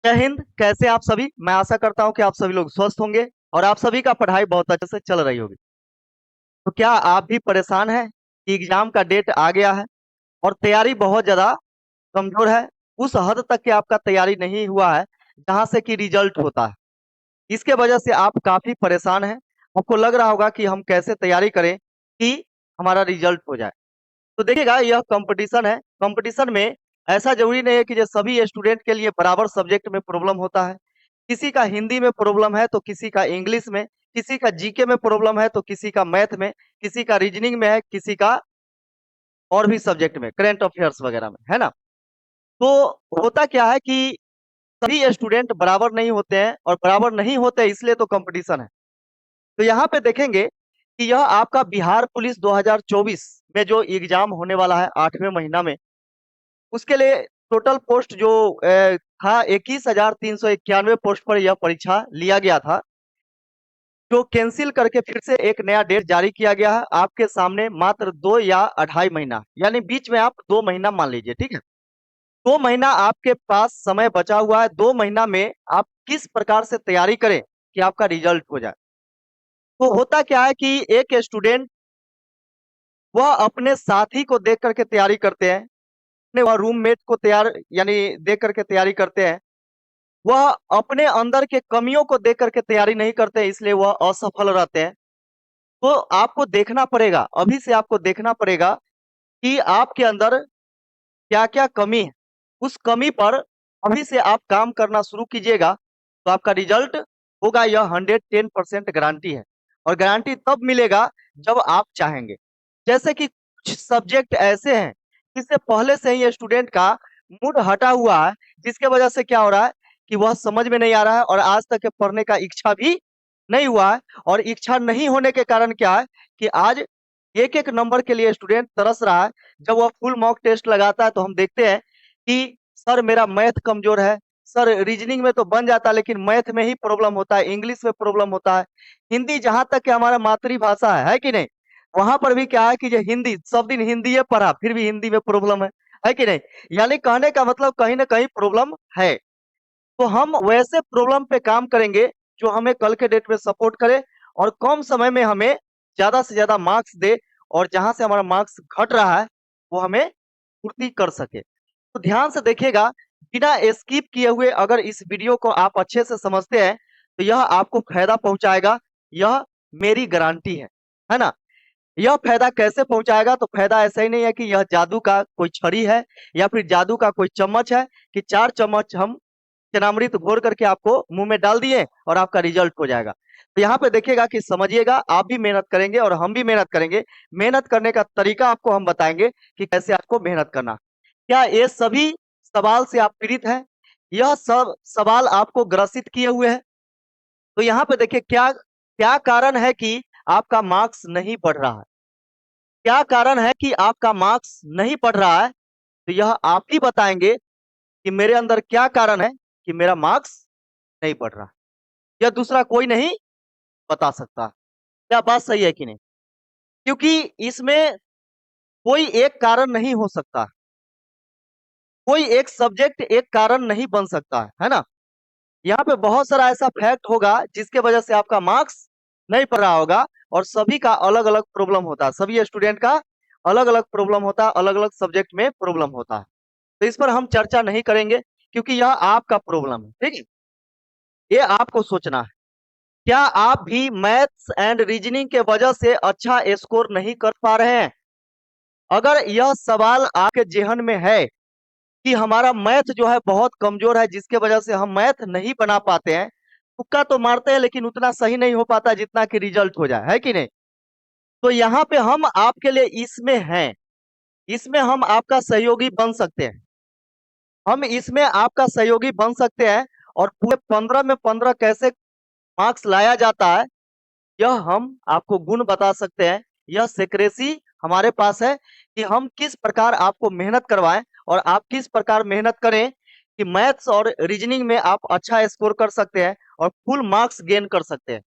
जय हिंद। कैसे आप सभी? मैं आशा करता हूं कि आप सभी लोग स्वस्थ होंगे और आप सभी का पढ़ाई बहुत अच्छे से चल रही होगी। तो क्या आप भी परेशान हैं कि एग्जाम का डेट आ गया है और तैयारी बहुत ज्यादा कमजोर है? उस हद तक कि आपका तैयारी नहीं हुआ है जहां से कि रिजल्ट होता है। इसके वजह से आप काफी परेशान हैं। आपको लग रहा होगा कि हम कैसे तैयारी करें कि हमारा रिजल्ट हो जाए। तो देखिएगा, यह कंपटीशन है। कंपटीशन में ऐसा जरूरी नहीं है कि जो सभी स्टूडेंट के लिए बराबर सब्जेक्ट में प्रॉब्लम होता है। किसी का हिंदी में प्रॉब्लम है तो किसी का इंग्लिश में, किसी का जीके में प्रॉब्लम है तो किसी का मैथ में, किसी का रीजनिंग में है, किसी का और भी सब्जेक्ट में, करंट अफेयर्स वगैरह में, है ना। तो होता क्या है कि सभी स्टूडेंट बराबर नहीं होते हैं, और बराबर नहीं होते इसलिए तो कंपटीशन है। तो यहाँ पे देखेंगे कि यह आपका बिहार पुलिस 2024 में जो एग्जाम होने वाला है 8वें महीना में, उसके लिए टोटल पोस्ट जो था 21,391 पोस्ट पर यह परीक्षा लिया गया था, जो कैंसिल करके फिर से एक नया डेट जारी किया गया है। आपके सामने मात्र 2 या 2.5 महीना, यानी बीच में आप 2 महीना मान लीजिए, ठीक है। 2 महीना आपके पास समय बचा हुआ है। 2 महीना में आप किस प्रकार से तैयारी करें कि आपका रिजल्ट हो जाए। तो होता क्या है कि एक स्टूडेंट वह अपने साथी को देख करके तैयारी करते हैं, अपने वह रूममेट को तैयार यानी देख करके तैयारी करते हैं। वह अपने अंदर के कमियों को देख करके तैयारी नहीं करते, इसलिए वह असफल रहते हैं। तो आपको देखना पड़ेगा, अभी से आपको देखना पड़ेगा कि आपके अंदर क्या-क्या कमी है। उस कमी पर अभी से आप काम करना शुरू कीजिएगा, तो आपका रिजल्ट होगा, यह 110% गारंटी है। और गारंटी तब मिलेगा जब आप चाहेंगे। जैसे कि कुछ सब्जेक्ट ऐसे हैं जिससे पहले से ही स्टूडेंट का मूड हटा हुआ है, जिसके वजह से क्या हो रहा है कि वह समझ में नहीं आ रहा है और आज तक के पढ़ने का इच्छा भी नहीं हुआ है। और इच्छा नहीं होने के कारण क्या है कि आज एक-एक नंबर के लिए स्टूडेंट तरस रहा है। जब वह फुल मॉक टेस्ट लगाता है तो हम देखते हैं कि सर मेरा मैथ कमजोर है, सर रीजनिंग में तो बन जाता है लेकिन मैथ में ही प्रॉब्लम होता है, इंग्लिश में प्रॉब्लम होता है। हिंदी जहाँ तक कि हमारा मातृभाषा है कि नहीं? वहाँ पर भी क्या है कि जो हिंदी सब दिन हिंदीए पढ़ा, फिर भी हिंदी में प्रॉब्लम है कि नहीं? यानी कहने का मतलब कहीं न कहीं प्रॉब्लम है। तो हम वैसे प्रॉब्लम पे काम करेंगे जो हमें कल के डेट में सपोर्ट करे और कम समय में हमें ज़्यादा से ज़्यादा मार्क्स दे, और जहाँ से हमारा मार्क्स घट रहा है, वो हमें पूर्ति कर सके। तो ध्यान से देखिएगा, बिना स्किप किए हुए अगर इस वीडियो को आप अच्छे से समझते हैं, तो यह आपको फ़ायदा पहुँचाएगा, यह मेरी गारंटी है ना? यह फ़ायदा कैसे पहुँचाएगा? तो फ़ायदा ऐसा ही नहीं है कि यह जादू का कोई छड़ी है या फिर जादू का कोई चम्मच है कि 4 चम्मच हम चनामृत घोर करके आपको मुँह में डाल दिए और आपका रिजल्ट हो जाएगा। तो यहाँ पे देखिएगा कि समझिएगा, आप भी मेहनत करेंगे और हम भी मेहनत करेंगे। मेहनत करने का तरीका आपको हम बताएँगे कि कैसे आपको मेहनत करना है। क्या ये सभी सवाल से आप पीड़ित हैं? यह सब सवाल आपको ग्रसित किए हुए हैं? तो यहाँ पे देखिए क्या क्या कारण है कि आपका मार्क्स नहीं बढ़ रहा है? क्या कारण है कि आपका मार्क्स नहीं बढ़ रहा है? तो यह आप ही बताएँगे कि मेरे अंदर क्या कारण है कि मेरा मार्क्स नहीं बढ़ रहा है। यह दूसरा कोई नहीं बता सकता। क्या बात सही है कि नहीं? क्योंकि इसमें कोई एक कारण नहीं हो सकता। कोई एक सब्जेक्ट एक कारण नहीं बन सकता है ना? यहाँ पे बहुत सारा ऐसा फैक्ट होगा जिसके वजह से आपका मार्क्स नहीं पड़ रहा होगा, और सभी का अलग-अलग प्रॉब्लम होता है। सभी स्टूडेंट का अलग-अलग प्रॉब्लम होता है, अलग-अलग सब्जेक्ट में प्रॉब्लम होता है। तो इस पर हम चर्चा नहीं करेंगे क्योंकि यह आपका प्रॉब्लम है, ठीक है? ये आपको सोचना है। क्या आप भी मैथ्स एंड रीजनिंग के वजह से अच्छा स्कोर नहीं कर पा रहे हैं? अगर यह सवाल आपके ज़हन में है कि हमारा मैथ जो है बहुत कमज़ोर है जिसके वजह से हम मैथ नहीं बना पाते हैं, तुक्का तो मारते हैं लेकिन उतना सही नहीं हो पाता जितना कि रिजल्ट हो जाए, है कि नहीं? तो यहाँ पे हम आपके लिए इसमें हैं, इसमें हम आपका सहयोगी बन सकते हैं। हम इसमें आपका सहयोगी बन सकते हैं, और पूरे 15 में 15 कैसे मार्क्स लाया जाता है, यह हम आपको गुण बता सकते हैं। यह सीक्रेसी हमारे पास है कि हम किस प्रकार आपको मेहनत करवाएँ और आप किस प्रकार मेहनत करें कि मैथ्स और रीजनिंग में आप अच्छा स्कोर कर सकते हैं और फुल मार्क्स गेन कर सकते हैं।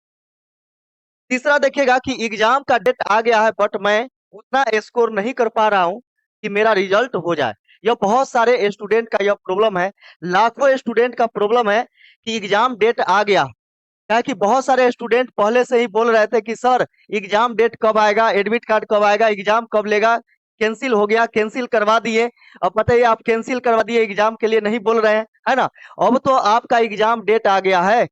तीसरा देखिएगा कि एग्ज़ाम का डेट आ गया है, बट मैं उतना स्कोर नहीं कर पा रहा हूँ कि मेरा रिज़ल्ट हो जाए। यह बहुत सारे स्टूडेंट का यह प्रॉब्लम है, लाखों स्टूडेंट का प्रॉब्लम है कि एग्जाम डेट आ गया। क्या है कि बहुत सारे स्टूडेंट पहले से ही बोल रहे थे कि सर एग्जाम डेट कब आएगा, एडमिट कार्ड कब आएगा, एग्जाम कब लेगा, कैंसिल हो गया, कैंसिल करवा दिए। अब बताइए आप कैंसिल करवा दिए, एग्जाम के लिए नहीं बोल रहे हैं, है ना। अब तो आपका एग्जाम डेट आ गया है,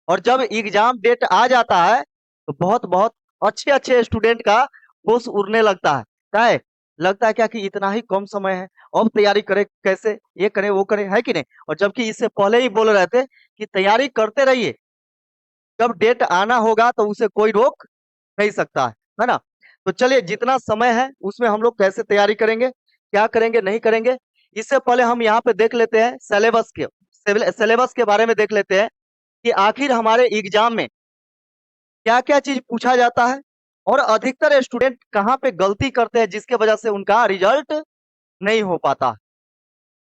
और जब एग्जाम डेट आ जाता है तो बहुत बहुत अच्छे अच्छे स्टूडेंट का होश उड़ने लगता है। क्या है, लगता है क्या कि इतना ही कम समय है, अब तैयारी करे कैसे, ये करे वो करे, है कि नहीं। और जबकि इससे पहले ही बोल रहे थे कि तैयारी करते रहिए, जब डेट आना होगा तो उसे कोई रोक नहीं सकता है ना। तो चलिए जितना समय है उसमें हम लोग कैसे तैयारी करेंगे, क्या करेंगे, नहीं करेंगे, इससे पहले हम यहाँ पे देख लेते हैं सिलेबस के बारे में देख लेते हैं कि आखिर हमारे एग्जाम में क्या क्या चीज पूछा जाता है, और अधिकतर स्टूडेंट कहाँ पे गलती करते हैं जिसके वजह से उनका रिजल्ट नहीं हो पाता।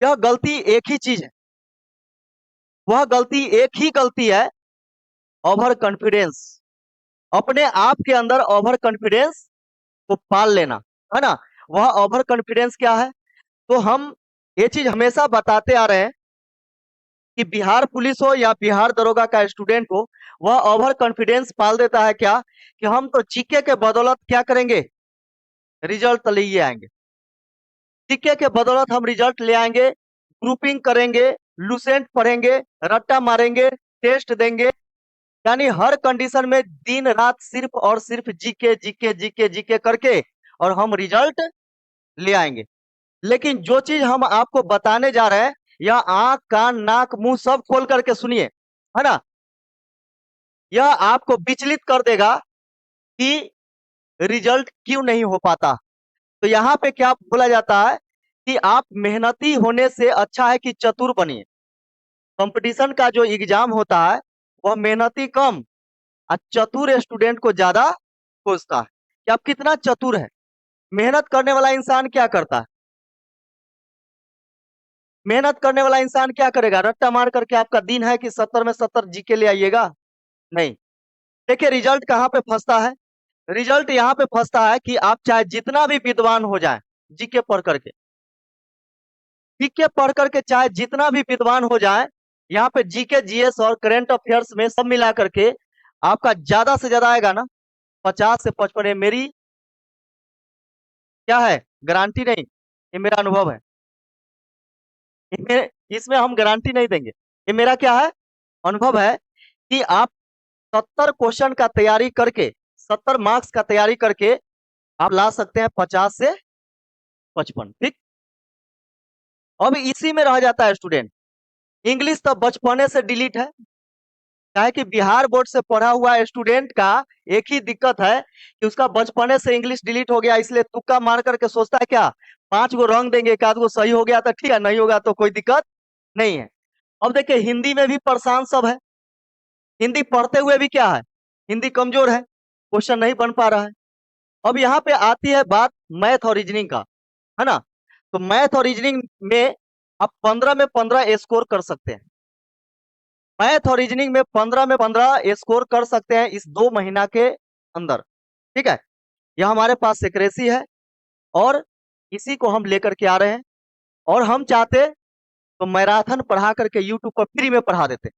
यह गलती एक ही चीज है, वह गलती एक ही गलती है, ओवर कॉन्फिडेंस। अपने आप के अंदर ओवर कॉन्फिडेंस को पाल लेना, है ना। वह ओवर कॉन्फिडेंस क्या है, तो हम ये चीज हमेशा बताते आ रहे हैं कि बिहार पुलिस हो या बिहार दरोगा का स्टूडेंट हो, वह ओवर कॉन्फिडेंस पाल देता है क्या कि हम तो जीके के बदौलत क्या करेंगे, रिजल्ट तो ले आएंगे। जीके के बदौलत हम रिजल्ट ले आएंगे, ग्रुपिंग करेंगे, लुसेंट पढ़ेंगे, रट्टा मारेंगे, टेस्ट देंगे, यानी हर कंडीशन में दिन रात सिर्फ और सिर्फ जीके जीके जीके जीके करके और हम रिजल्ट ले आएंगे। लेकिन जो चीज हम आपको बताने जा रहे हैं, यह आंख कान नाक मुंह सब खोल करके सुनिए, है ना। यह आपको विचलित कर देगा कि रिजल्ट क्यों नहीं हो पाता। तो यहाँ पे क्या बोला जाता है कि आप मेहनती होने से अच्छा है कि चतुर बनिए। कंपटीशन का जो एग्जाम होता है वह मेहनती कम और चतुर स्टूडेंट को ज्यादा खोजता है कि आप कितना चतुर है। मेहनत करने वाला इंसान क्या करता है, मेहनत करने वाला इंसान क्या करेगा, रट्टा मार करके आपका दिन है कि 70 में 70 जीके ले आइएगा, नहीं। देखिए रिजल्ट कहाँ पे फंसता है, रिजल्ट यहाँ पे फंसता है कि आप चाहे जितना भी विद्वान हो जाए जीके पढ़ करके, जीके पढ़ करके चाहे जितना भी विद्वान हो जाए, यहाँ पे जीके जीएस और करंट अफेयर्स में सब मिला करके आपका ज्यादा से ज्यादा आएगा ना 50 से 55। मेरी क्या है, गारंटी नहीं, ये मेरा अनुभव है। इसमें हम गारंटी नहीं देंगे, ये मेरा क्या है, अनुभव है कि आप 70 क्वेश्चन का तैयारी करके, 70 मार्क्स का तैयारी करके आप ला सकते हैं 50 से 55। ठीक, अब इसी में रह जाता है स्टूडेंट। इंग्लिश तो बचपने से डिलीट है, क्या है कि बिहार बोर्ड से पढ़ा हुआ स्टूडेंट का एक ही दिक्कत है कि उसका बचपने से इंग्लिश डिलीट हो गया, इसलिए तुक्का मार करके सोचता है क्या 5 गो रंग देंगे, एक आध गो सही हो गया तो ठीक है, नहीं होगा तो कोई दिक्कत नहीं है। अब देखिए हिंदी में भी परेशान सब है, हिंदी पढ़ते हुए भी क्या है, हिंदी कमजोर है, क्वेश्चन नहीं बन पा रहा है। अब यहाँ पे आती है बात मैथ और रीजनिंग का, है ना। तो मैथ और रीजनिंग में आप 15 में 15 स्कोर कर सकते हैं, मैथ और रीजनिंग में 15 में 15 स्कोर कर सकते हैं इस 2 महीना के अंदर। ठीक है, यह हमारे पास सिक्रेसी है और इसी को हम लेकर के आ रहे हैं, और हम चाहते तो मैराथन पढ़ा करके यूट्यूब पर फ्री में पढ़ा देते,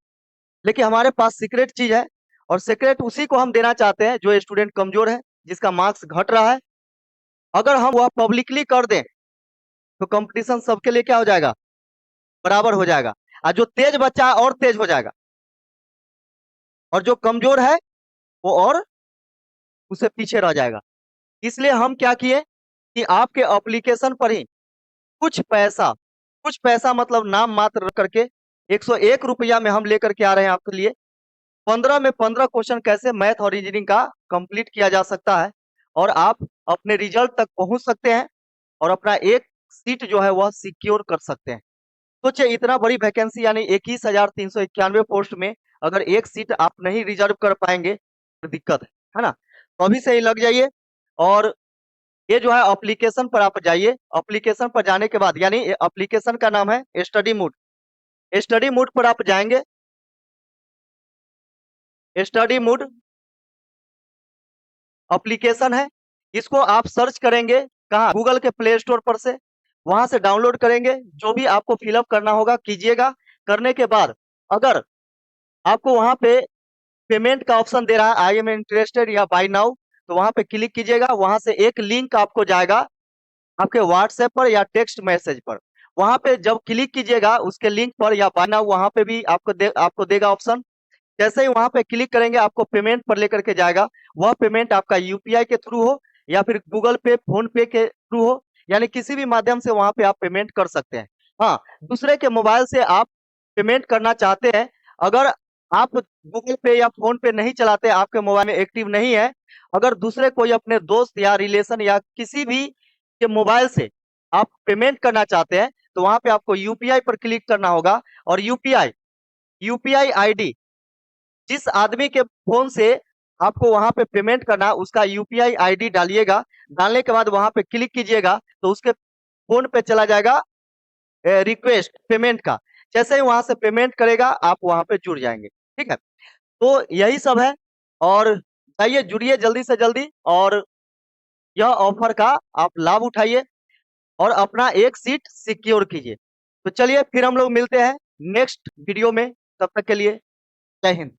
लेकिन हमारे पास सीक्रेट चीज है, और सीक्रेट उसी को हम देना चाहते हैं जो स्टूडेंट कमजोर है, जिसका मार्क्स घट रहा है। अगर हम वह पब्लिकली कर दें तो कंपटीशन सबके लिए क्या हो जाएगा, बराबर हो जाएगा, और जो तेज बच्चा है और तेज हो जाएगा, और जो कमजोर है वो और उससे पीछे रह जाएगा। इसलिए हम क्या किए कि आपके एप्लीकेशन पर ही कुछ पैसा, कुछ पैसा मतलब नाम मात्र रख करके 101 रुपया में हम लेकर के आ रहे हैं आपके लिए 15 में 15 क्वेश्चन कैसे मैथ और रीजनिंग का कंप्लीट किया जा सकता है, और आप अपने रिजल्ट तक पहुंच सकते हैं और अपना एक सीट जो है वह सिक्योर कर सकते हैं। सोचिए इतना बड़ी वैकेंसी यानी 21,391 पोस्ट में अगर एक सीट आप नहीं रिजर्व कर पाएंगे तो दिक्कत है ना। तो अभी से ही लग जाइए, और ये जो है एप्लीकेशन पर आप जाइए, एप्लीकेशन पर जाने के बाद यानी एप्लीकेशन का नाम है स्टडी मूड, स्टडी मूड पर आप जाएंगे, स्टडी मूड एप्लीकेशन है, इसको आप सर्च करेंगे कहाँ, गूगल के प्ले स्टोर पर से, वहां से डाउनलोड करेंगे, जो भी आपको फिलअप करना होगा कीजिएगा। करने के बाद अगर आपको वहां पे पेमेंट का ऑप्शन दे रहा है आई एम इंटरेस्टेड या बाय नाउ, तो वहां पे क्लिक कीजिएगा। वहां से एक लिंक आपको जाएगा आपके व्हाट्सएप पर या टेक्स्ट मैसेज पर। वहां पे जब क्लिक कीजिएगा उसके लिंक पर या बाय नाउ, वहां पे भी आपको देगा ऑप्शन। जैसे ही वहां पे क्लिक करेंगे आपको पेमेंट पर लेकर के जाएगा। वह पेमेंट आपका यूपीआई के थ्रू हो या फिर गूगल पे, फोन पे के थ्रू हो, यानी किसी भी माध्यम से वहां पे आप पेमेंट कर सकते हैं। हाँ, दूसरे के मोबाइल से आप पेमेंट करना चाहते हैं, अगर आप गूगल पे या फोन पे नहीं चलाते, आपके मोबाइल में एक्टिव नहीं है, अगर दूसरे कोई अपने दोस्त या रिलेशन या किसी भी के मोबाइल से आप पेमेंट करना चाहते हैं, तो वहां पे आपको यूपीआई पर क्लिक करना होगा। और यूपीआई यूपीआई आईडी जिस आदमी के फोन से आपको वहां पे पेमेंट करना, उसका यूपीआई आईडी डालिएगा। डालने के बाद वहां पे क्लिक कीजिएगा तो उसके फोन पे चला जाएगा रिक्वेस्ट पेमेंट का। जैसे ही वहां से पेमेंट करेगा आप वहां पे जुड़ जाएंगे। ठीक है, तो यही सब है। और जाइए जुड़िए जल्दी से जल्दी, और यह ऑफर का आप लाभ उठाइए और अपना एक सीट सिक्योर कीजिए। तो चलिए फिर हम लोग मिलते हैं नेक्स्ट वीडियो में, तब तक के लिए जय हिंद।